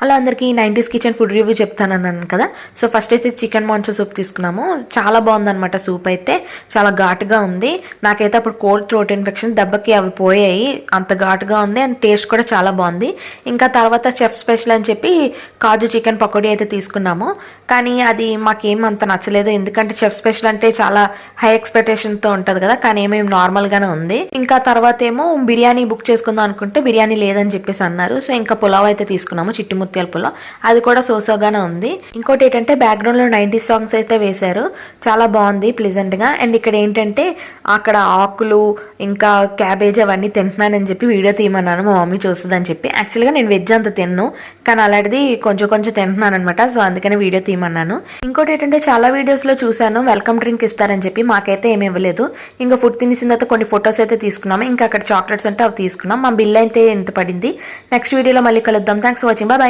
అలా అందరికీ 90s kitchen food review చెప్తానన్నాను కదా. సో ఫస్ట్ అయితే చికెన్ మాంచో సూప్ తీసుకున్నాము. చాలా బాగుందన్నమాట. సూప్ అయితే చాలా ఘాటుగా ఉంది. నాకైతే అప్పుడు కోల్డ్ థ్రోట్ ఇన్ఫెక్షన్ దెబ్బకి అవి పోయాయి, అంత ఘాటుగా ఉంది. అండ్ టేస్ట్ కూడా చాలా బాగుంది. ఇంకా తర్వాత చెఫ్ స్పెషల్ అని చెప్పి కాజు చికెన్ పకోడీ అయితే తీసుకున్నాము. కానీ అది మాకేం అంత నచ్చలేదు, ఎందుకంటే చెఫ్ స్పెషల్ అంటే చాలా హై ఎక్స్పెక్టేషన్తో ఉంటుంది కదా. కానీ ఏమేమి నార్మల్గానే ఉంది. ఇంకా తర్వాత ఏమో బిర్యానీ బుక్ చేసుకుందాం అనుకుంటే బిర్యానీ లేదని చెప్పేసి అన్నారు. సో ఇంకా పులావ్ అయితే తీసుకున్నాము, చిట్టి ముత్యాల పులావ్. అది కూడా సోసోగానే ఉంది. ఇంకోటి ఏంటంటే బ్యాక్గ్రౌండ్లో 90s సాంగ్స్ అయితే వేశారు, చాలా బాగుంది ప్లెజెంట్గా. అండ్ ఇక్కడ ఏంటంటే అక్కడ ఆకులు ఇంకా క్యాబేజ్ అవన్నీ తింటున్నానని చెప్పి వీడియో తీయమన్నాను, మా మమ్మీ చూస్తుందని చెప్పి. యాక్చువల్గా నేను వెజ్ అంత తిన్ను, కానీ అలాంటిది కొంచెం కొంచెం తింటున్నాను అనమాట. సో అందుకని వీడియో తీయమన్నాను. ఇంకోటి ఏంటంటే చాలా వీడియోస్లో చూశాను వెల్కమ్ డ్రింక్ ఇస్తారని చెప్పి, మాకైతే ఏమి ఇవ్వలేదు. ఇంకా ఫుడ్ తినేసిన తర్వాత కొన్ని ఫొటోస్ అయితే తీసుకున్నాము. ఇంకా అక్కడ చాక్లెట్స్ అంటే అవి తీసుకున్నాం. మా బిల్ అయితే ఎంత పడింది. నెక్స్ట్ వీడియోలో మళ్ళీ కలుద్దాం. Thanks for watching, bye.